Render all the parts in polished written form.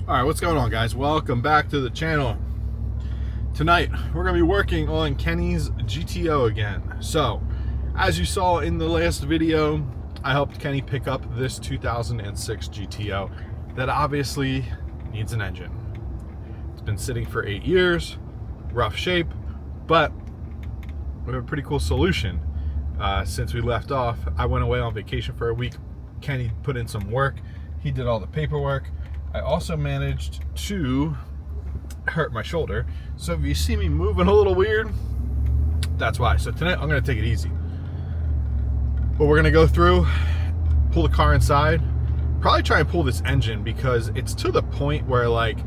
All right, what's going on, guys? Welcome back to the channel. Tonight we're gonna be working on Kenny's GTO again. So as you saw in the last video, I helped Kenny pick up this 2006 GTO that obviously needs an engine. It's been sitting for 8 years, rough shape, but we have a pretty cool solution. Since we left off, I went away on vacation for a week. Kenny put in some work. He did all the paperwork. I also managed to hurt my shoulder. So if you see me moving a little weird, that's why. So tonight I'm gonna take it easy. But we're gonna go through, pull the car inside, probably try and pull this engine because it's to the point where like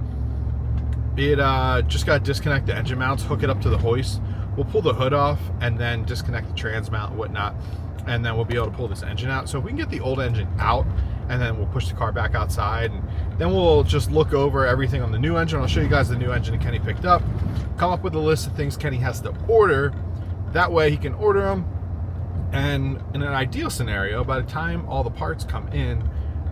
it just got to disconnect the engine mounts, hook it up to the hoist. We'll pull the hood off and then disconnect the trans mount and whatnot. And then we'll be able to pull this engine out. So if we can get the old engine out, and then we'll push the car back outside, and then we'll just look over everything on the new engine. I'll show you guys the new engine that Kenny picked up, come up with a list of things Kenny has to order. That way he can order them, and in an ideal scenario, by the time all the parts come in,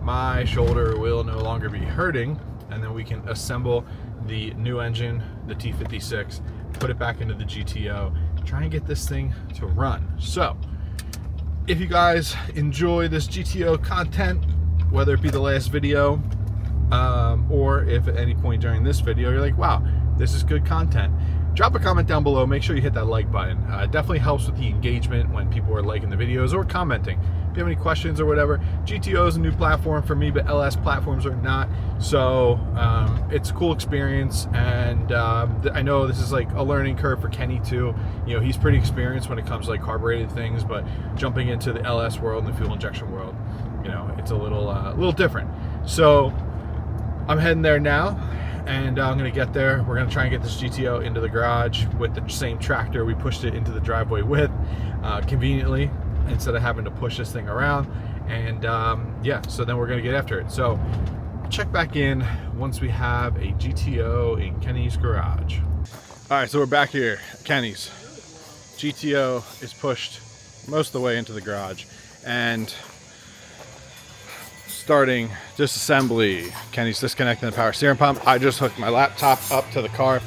my shoulder will no longer be hurting, and then we can assemble the new engine, the T56, put it back into the GTO, try and get this thing to run. So if you guys enjoy this GTO content, whether it be the last video or if at any point during this video you're like, wow, this is good content, drop a comment down below. Make sure you hit that like button. It definitely helps with the engagement when people are liking the videos or commenting. If you have any questions or whatever, GTO is a new platform for me, but LS platforms are not. So it's a cool experience, and I know this is like a learning curve for Kenny too. You know, he's pretty experienced when it comes to like carbureted things, but jumping into the LS world and the fuel injection world, you know, it's a little different. So I'm heading there now, and I'm gonna get there. We're gonna try and get this GTO into the garage with the same tractor we pushed it into the driveway with, conveniently, instead of having to push this thing around. And yeah, so then we're gonna get after it. So check back in once we have a GTO in Kenny's garage. All right, so we're back here. Kenny's GTO is pushed most of the way into the garage, and starting disassembly. Kenny's disconnecting the power steering pump. I just hooked my laptop up to the car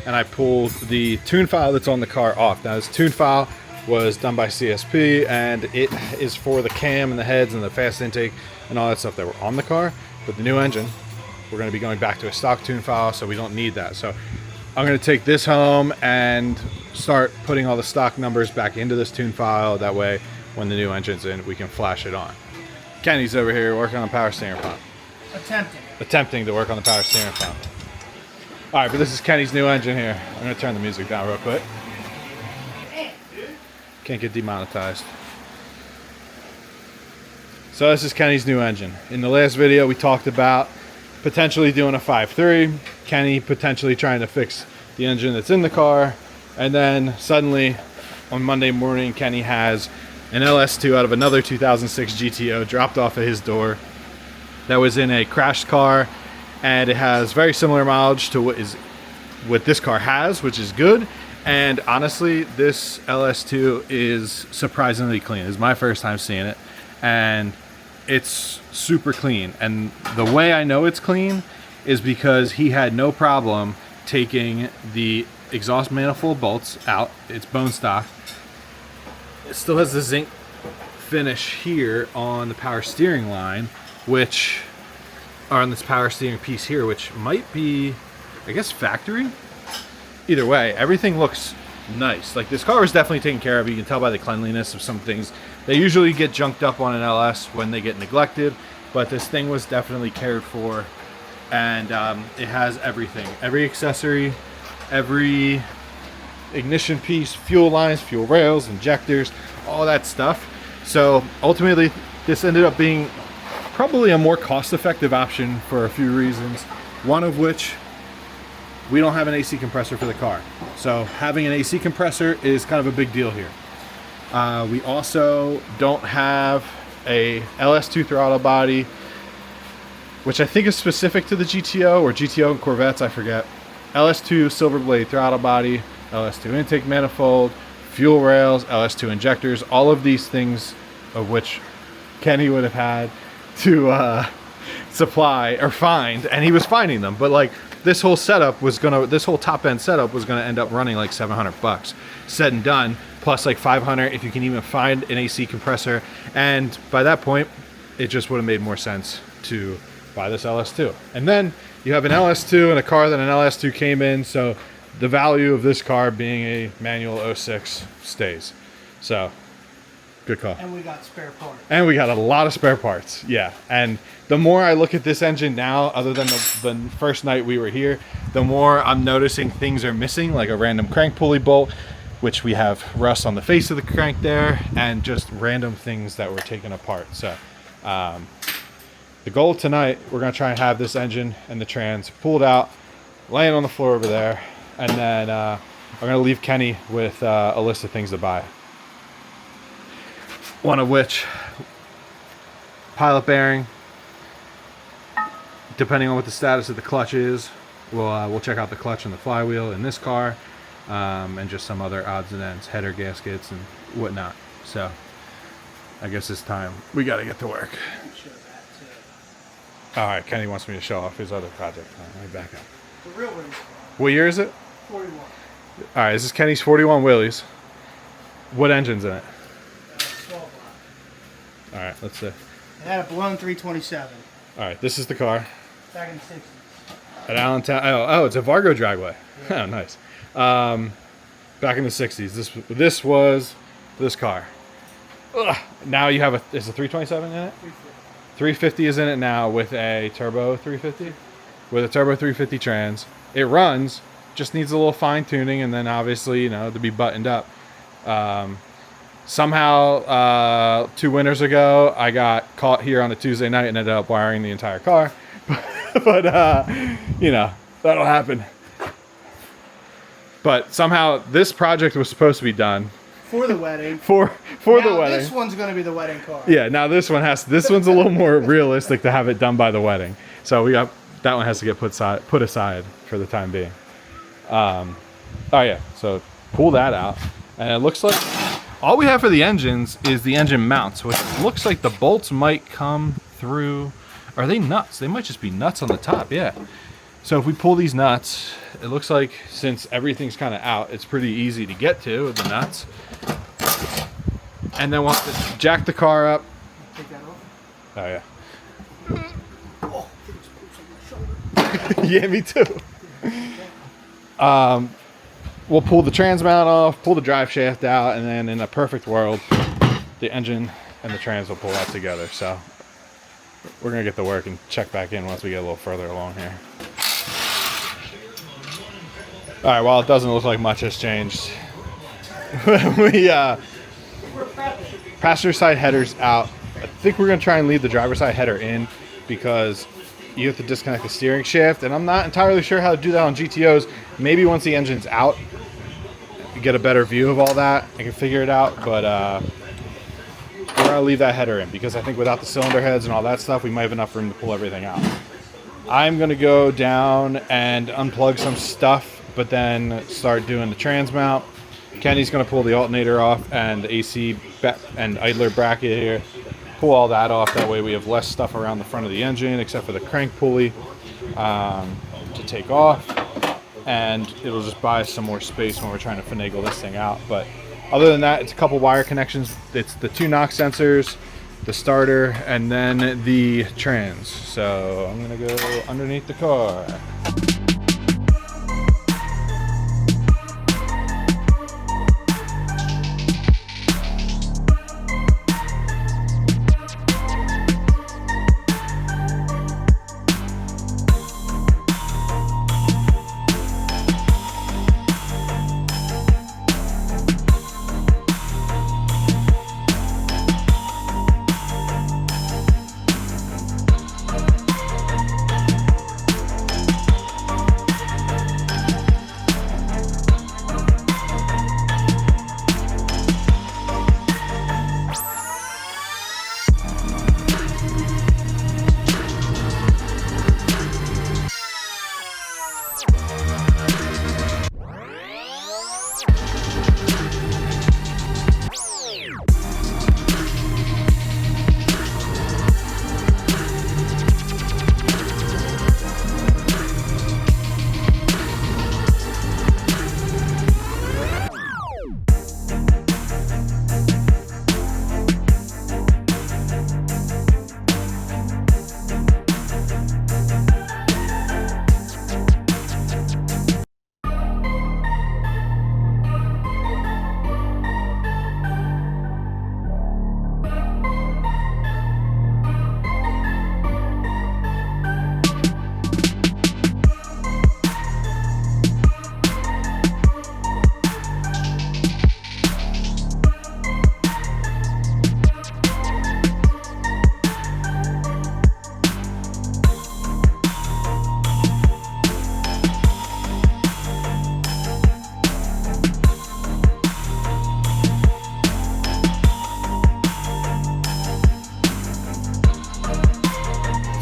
and I pulled the tune file that's on the car off. Now this tune file was done by CSP, and it is for the cam and the heads and the fast intake and all that stuff that were on the car. But the new engine, we're going to be going back to a stock tune file, so we don't need that. So I'm going to take this home and start putting all the stock numbers back into this tune file. That way when the new engine's in, we can flash it on. Kenny's over here working on the power steering pump. Attempting to work on the power steering pump. All right, but this is Kenny's new engine here. I'm going to turn the music down real quick. Can't get demonetized. So this is Kenny's new engine. In the last video, we talked about potentially doing a 5.3. Kenny potentially trying to fix the engine that's in the car. And then suddenly on Monday morning, Kenny has an LS2 out of another 2006 GTO dropped off at his door that was in a crashed car, and it has very similar mileage to what this car has, which is good. And honestly, this LS2 is surprisingly clean. It's my first time seeing it, and it's super clean. And the way I know it's clean is because he had no problem taking the exhaust manifold bolts out. It's bone stock. It still has the zinc finish here on the power steering line, which are on this power steering piece here, which might be, I guess, factory. Either way, everything looks nice. Like, this car was definitely taken care of. You can tell by the cleanliness of some things. They usually get junked up on an LS when they get neglected, but this thing was definitely cared for, and it has everything, every accessory, every ignition piece, fuel lines, fuel rails, injectors, all that stuff. So ultimately this ended up being probably a more cost-effective option for a few reasons, one of which, we don't have an AC compressor for the car. So having an AC compressor is kind of a big deal here. We also don't have a LS2 throttle body, which I think is specific to the GTO or GTO and Corvettes, I forget. LS2 silver blade throttle body, LS2 intake manifold, fuel rails, LS2 injectors, all of these things of which Kenny would have had to supply or find, and he was finding them. But like this whole setup was gonna, this whole top end setup was gonna end up running like $700 said and done, plus like 500 if you can even find an AC compressor. And by that point, it just would have made more sense to buy this LS2. And then you have an LS2 and a car that an LS2 came in, so the value of this car being a manual 06 stays. So good call. And we got spare parts. And we got a lot of spare parts, yeah. And the more I look at this engine now, other than the first night we were here, the more I'm noticing things are missing, like a random crank pulley bolt, which we have rust on the face of the crank there, and just random things that were taken apart. So the goal tonight, we're gonna try and have this engine and the trans pulled out, laying on the floor over there, and then I'm gonna leave Kenny with a list of things to buy. One of which, pilot bearing. Depending on what the status of the clutch is, we'll check out the clutch and the flywheel in this car, and just some other odds and ends, header gaskets and whatnot. So I guess it's time. We got to get to work. All right, Kenny wants me to show off his other project. Let me back up. The real race car. What year is it? 41. All right, this is Kenny's 41 Willys. What engine's in it? 12 All right, let's see. It had a blown 327. All right, this is the car. Back in the 60s. At Allentown. Oh, it's a Vargo dragway. Yeah. Oh, nice. Back in the 60s. This was this car. Ugh. Now you have is a 327 in it? 350 is in it now with a turbo 350. With a turbo 350 trans. It runs, just needs a little fine tuning, and then obviously, you know, to be buttoned up. Somehow 2 winters ago, I got caught here on a Tuesday night and ended up wiring the entire car. But you know, that'll happen. But somehow this project was supposed to be done for the wedding. For now, the wedding. This one's going to be the wedding car. Yeah, now this one's a little more realistic to have it done by the wedding. So we got that one has to get put aside for the time being. Oh yeah, so pull that out, and it looks like all we have for the engines is the engine mounts, which looks like the bolts might come through. Are they nuts? They might just be nuts on the top, yeah. So if we pull these nuts, it looks like since everything's kind of out, it's pretty easy to get to with the nuts. And then we'll have to jack the car up. Take that off. Oh yeah. Oh, it was Yeah, me too. We'll pull the trans mount off, pull the drive shaft out, and then in a perfect world, the engine and the trans will pull out together. So we're gonna get to work and check back in once we get a little further along here. All right, well, it doesn't look like much has changed. Passenger side header's out. I think we're gonna try and leave the driver's side header in because you have to disconnect the steering shaft, and I'm not entirely sure how to do that on GTOs. Maybe once the engine's out, you get a better view of all that. I can figure it out, but we're gonna leave that header in because I think without the cylinder heads and all that stuff, we might have enough room to pull everything out. I'm gonna go down and unplug some stuff, but then start doing the trans mount. Kenny's gonna pull the alternator off and the AC and idler bracket here. Pull all that off. That way we have less stuff around the front of the engine, except for the crank pulley to take off. And it'll just buy us some more space when we're trying to finagle this thing out. But other than that, it's a couple wire connections. It's the 2 knock sensors, the starter, and then the trans. So I'm gonna go underneath the car.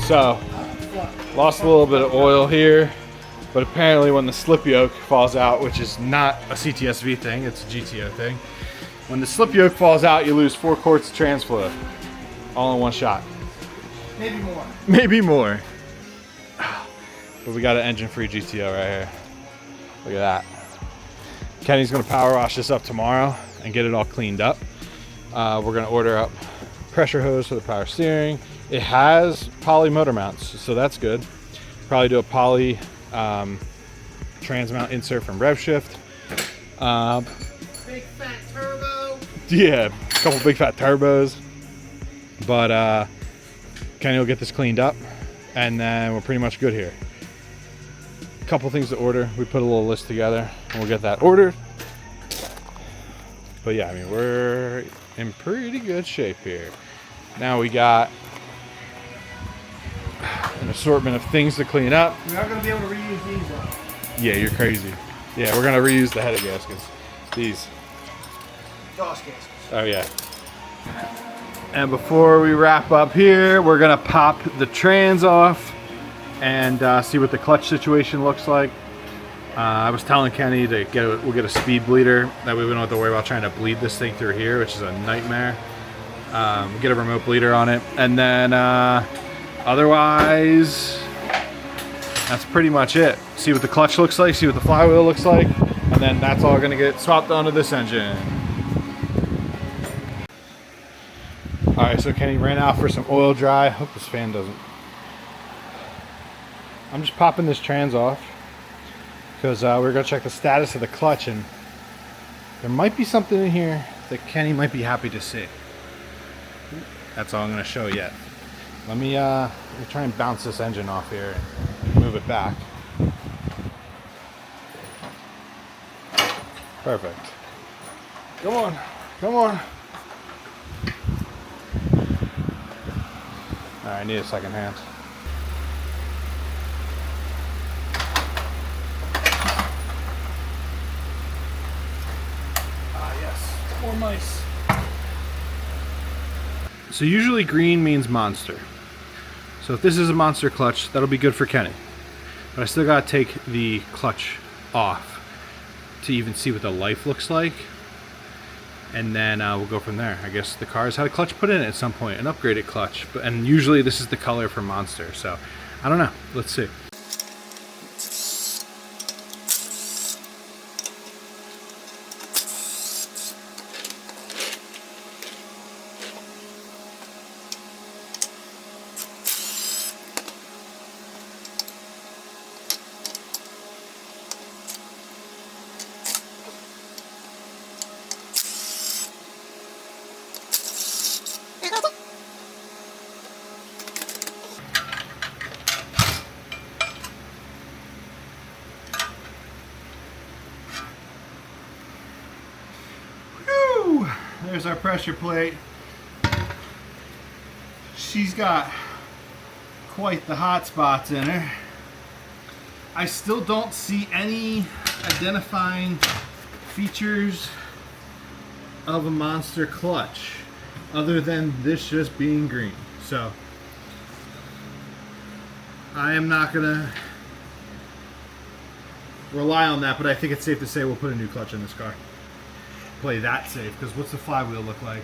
So, lost a little bit of oil here, but apparently when the slip yoke falls out, which is not a cts-v thing, it's a GTO thing. When the slip yoke falls out, you lose 4 quarts of trans fluid, all in one shot. Maybe more. Maybe more. But we got an engine-free GTO right here. Look at that. Kenny's gonna power wash this up tomorrow and get it all cleaned up. We're gonna order up pressure hose for the power steering. It has poly motor mounts, so that's good. Probably do a poly trans mount insert from RevShift. Big fat turbo. Yeah, a couple big fat turbos. But Kenny will get this cleaned up, and then we're pretty much good here. A couple things to order. We put a little list together, and we'll get that ordered. But yeah, I mean, we're in pretty good shape here. Now we got an assortment of things to clean up. We are going to be able to reuse these though. Yeah, you're crazy. Yeah, we're gonna reuse the header gaskets. These. Exhaust gaskets. Oh yeah. And before we wrap up here, we're gonna pop the trans off and see what the clutch situation looks like. I was telling Kenny to we'll get a speed bleeder. That way we don't have to worry about trying to bleed this thing through here, which is a nightmare. Get a remote bleeder on it. And then otherwise, that's pretty much it. See what the clutch looks like, see what the flywheel looks like, and then that's all gonna get swapped onto this engine. All right, so Kenny ran out for some oil dry. Hope this fan doesn't. I'm just popping this trans off because we're gonna check the status of the clutch, and there might be something in here that Kenny might be happy to see. That's all I'm gonna show yet. Let me try and bounce this engine off here and move it back. Perfect. Come on, come on. All right, I need a second hand. Ah, yes, more mice. So usually green means monster. So if this is a monster clutch, that'll be good for Kenny. But I still gotta take the clutch off to even see what the life looks like. And then we'll go from there. I guess the car's had a clutch put in it at some point, an upgraded clutch. And usually this is the color for monster. So I don't know, let's see. There's our pressure plate. She's got quite the hot spots in her. I still don't see any identifying features of a monster clutch other than this just being green. So I am not gonna rely on that, but I think it's safe to say we'll put a new clutch in this car. Play that safe, because what's the flywheel look like?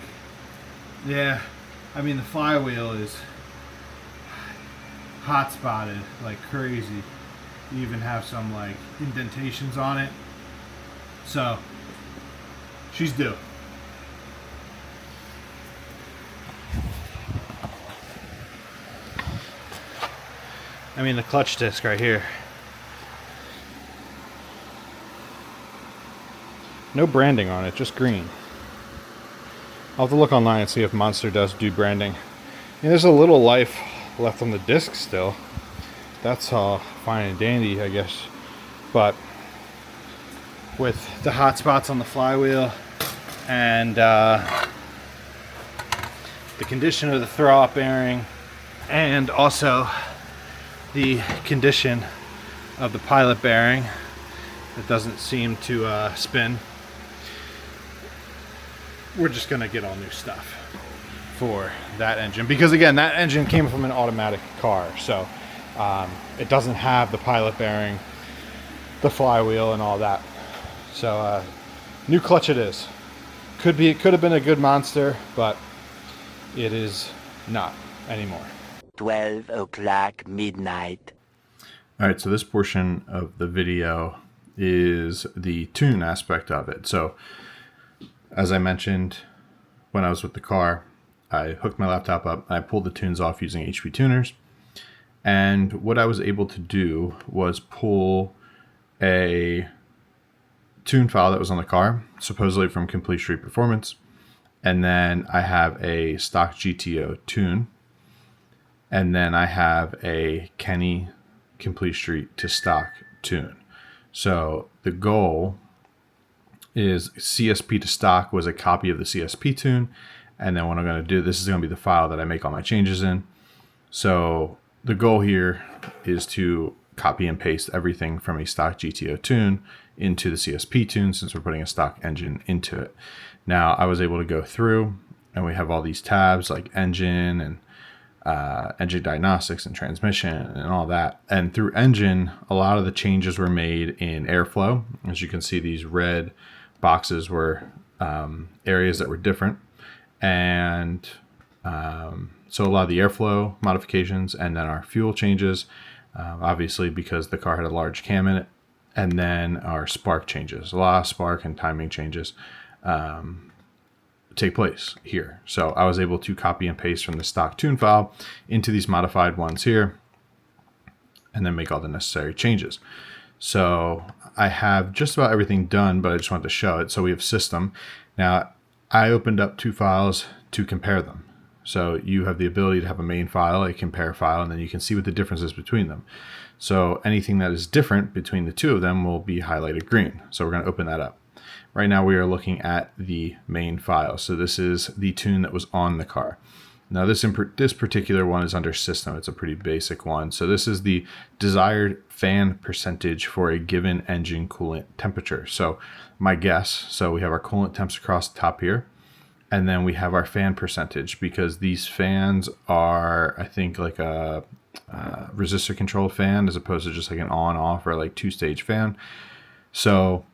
Yeah, I mean the flywheel is hot spotted like crazy. You even have some like indentations on it. So she's due. I mean the clutch disc right here. No branding on it, just green. I'll have to look online and see if Monster does do branding. Yeah, there's a little life left on the disc still. That's all fine and dandy, I guess. But with the hot spots on the flywheel and the condition of the throw-up bearing, and also the condition of the pilot bearing, it doesn't seem to spin. We're just gonna get all new stuff. for that engine, because again, that engine came from an automatic car, so it doesn't have the pilot bearing, the flywheel, and all that. So new clutch it is. It could have been a good monster, but it is not anymore. 12 o'clock midnight. All right, so this portion of the video is the tune aspect of it. So as I mentioned, when I was with the car, I hooked my laptop up, I pulled the tunes off using HP tuners. And what I was able to do was pull a tune file that was on the car, supposedly from Complete Street Performance. And then I have a stock GTO tune. And then I have a Kenny Complete Street to stock tune. So the goal is CSP to stock was a copy of the CSP tune. And then what I'm going to do, this is going to be the file that I make all my changes in. So the goal here is to copy and paste everything from a stock GTO tune into the CSP tune, since we're putting a stock engine into it. Now I was able to go through, and we have all these tabs like engine and engine diagnostics and transmission and all that. And through engine, a lot of the changes were made in airflow. As you can see, these red boxes were areas that were different. And so a lot of the airflow modifications, and then our fuel changes, obviously because the car had a large cam in it, and then our spark changes, a lot of spark and timing changes take place here. So I was able to copy and paste from the stock tune file into these modified ones here, and then make all the necessary changes. So I have just about everything done, but I just wanted to show it. So we have system. Now I opened up two files to compare them. So you have the ability to have a main file, a compare file, and then you can see what the difference is between them. So anything that is different between the two of them will be highlighted green. So we're going to open that up. Right now we are looking at the main file. So this is the tune that was on the car. Now this particular one is under system. It's a pretty basic one. So this is the desired fan percentage for a given engine coolant temperature. So my guess, so we have our coolant temps across the top here. And then we have our fan percentage, because these fans are, I think, like a resistor controlled fan as opposed to just like an on off or like two-stage fan. So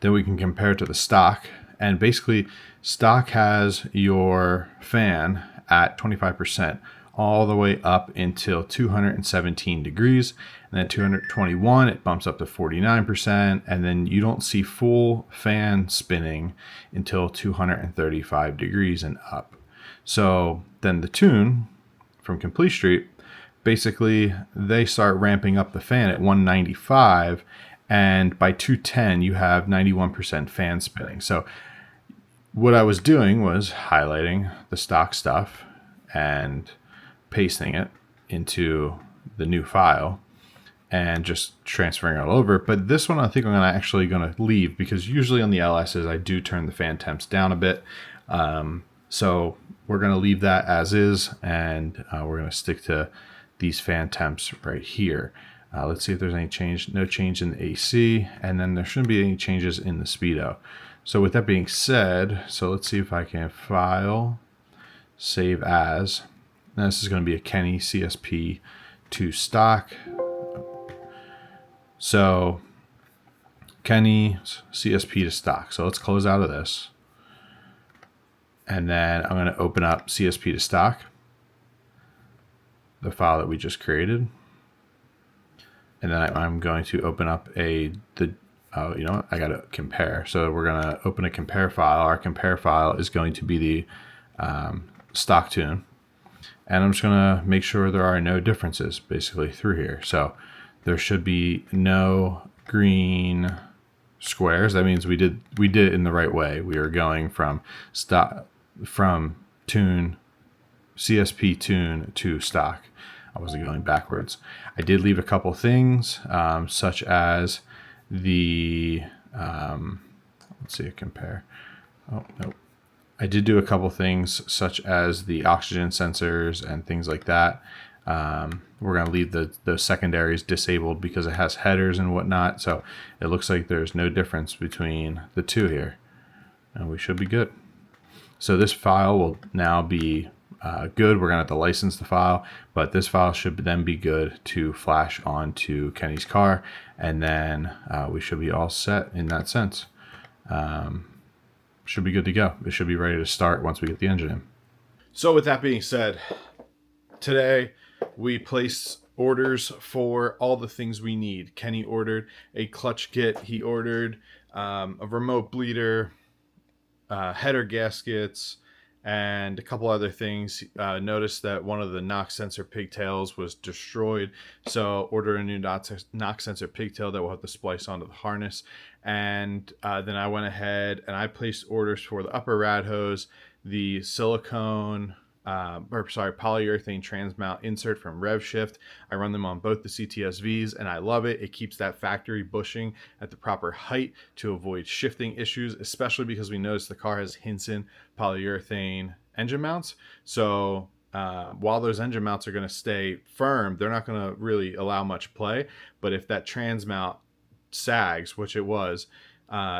then we can compare it to the stock, and basically stock has your fan at 25% all the way up until 217 degrees, and then 221 it bumps up to 49%, and then you don't see full fan spinning until 235 degrees and up. So then the tune from Complete Street, basically they start ramping up the fan at 195, and by 210 you have 91% fan spinning. So what I was doing was highlighting the stock stuff and pasting it into the new file and just transferring it all over. But this one I think I'm actually going to leave, because usually on the LSs I do turn the fan temps down a bit. So we're going to leave that as is, and we're going to stick to these fan temps right here. Let's see if there's any change. No change in the AC, and then there shouldn't be any changes in the speedo. So with that being said, so let's see if I can file, save as. Now this is going to be a Kenny CSP to stock. So Kenny CSP to stock. So let's close out of this. And then I'm going to open up CSP to stock, the file that we just created. And then I'm going to open up you know what? I got to compare. So we're going to open a compare file. Our compare file is going to be the stock tune. And I'm just going to make sure there are no differences basically through here. So there should be no green squares. That means we did it in the right way. We are going from tune, CSP tune to stock. I wasn't going backwards. I did leave a couple things, such as the, let's see, a compare. Oh, nope. I did do a couple things such as the oxygen sensors and things like that. We're going to leave the secondaries disabled because it has headers and whatnot. So it looks like there's no difference between the two here, and we should be good. So this file will now be good. We're going to have to license the file, but this file should then be good to flash onto Kenny's car, and then we should be all set in that sense. Should be good to go. It should be ready to start once we get the engine in. So with that being said, today we placed orders for all the things we need. Kenny ordered a clutch kit. He ordered a remote bleeder, header gaskets, and a couple other things. Noticed that one of the knock sensor pigtails was destroyed, so ordered a new knock sensor pigtail that will have to splice onto the harness. And then I went ahead and I placed orders for the upper rad hose, the silicone polyurethane transmount insert from RevShift. I run them on both the cts-v's and I love it. It keeps that factory bushing at the proper height to avoid shifting issues, especially because we noticed the car has Hinson polyurethane engine mounts. So while those engine mounts are going to stay firm, they're not going to really allow much play. But if that transmount sags, which it was,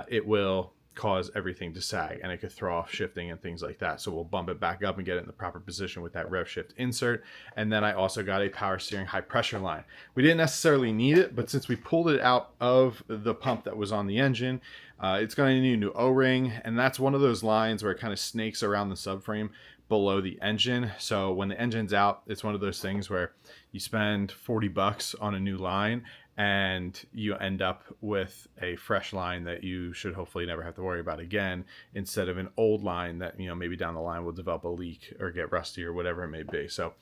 it will cause everything to sag, and it could throw off shifting and things like that. So we'll bump it back up and get it in the proper position with that RevShift insert. And then I also got a power steering high pressure line. We didn't necessarily need it, but since we pulled it out of the pump that was on the engine, it's going to need a new O-ring, and that's one of those lines where it kind of snakes around the subframe below the engine. So when the engine's out, it's one of those things where you spend $40 on a new line and you end up with a fresh line that you should hopefully never have to worry about again, instead of an old line that, you know, maybe down the line will develop a leak or get rusty or whatever it may be. So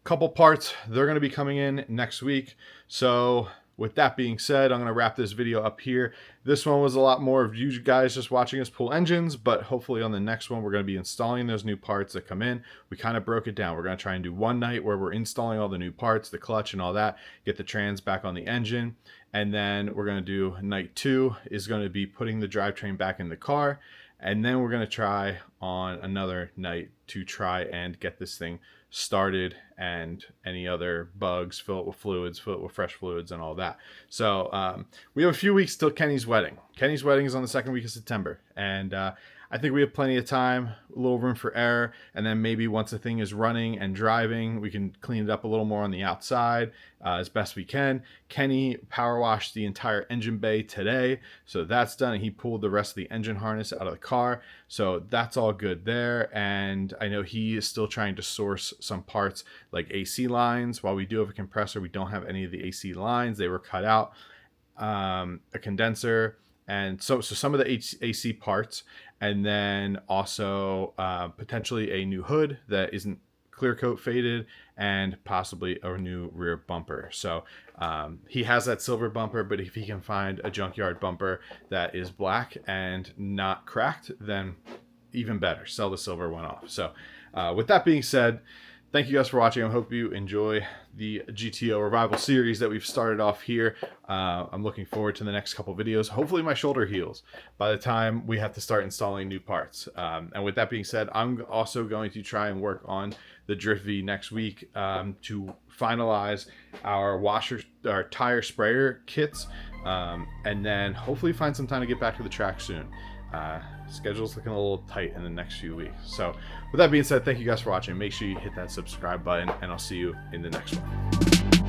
couple parts, they're going to be coming in next week. So with that being said, I'm going to wrap this video up here. This one was a lot more of you guys just watching us pull engines, but hopefully on the next one, we're going to be installing those new parts that come in. We kind of broke it down. We're going to try and do one night where we're installing all the new parts, the clutch and all that, get the trans back on the engine. And then we're going to do night 2 is going to be putting the drivetrain back in the car. And then we're going to try on another night to try and get this thing started, and any other bugs, fill it with fluids, fill it with fresh fluids and all that. So we have a few weeks till Kenny's wedding. Kenny's wedding is on the 2nd week of September, and I think we have plenty of time, a little room for error, and then maybe once the thing is running and driving, we can clean it up a little more on the outside as best we can. Kenny power washed the entire engine bay today, so that's done. He pulled the rest of the engine harness out of the car, so that's all good there. And I know he is still trying to source some parts like AC lines. While we do have a compressor, we don't have any of the AC lines. They were cut out. A condenser, and so some of the AC parts, and then also potentially a new hood that isn't clear coat faded, and possibly a new rear bumper. So he has that silver bumper, but if he can find a junkyard bumper that is black and not cracked, then even better, sell the silver one off. So with that being said, thank you guys for watching. I hope you enjoy the GTO Revival series that we've started off here. I'm looking forward to the next couple videos. Hopefully my shoulder heals by the time we have to start installing new parts. And with that being said, I'm also going to try and work on the Drift V next week to finalize our tire sprayer kits, and then hopefully find some time to get back to the track soon. Schedule's looking a little tight in the next few weeks. So with that being said, thank you guys for watching. Make sure you hit that subscribe button, and I'll see you in the next one.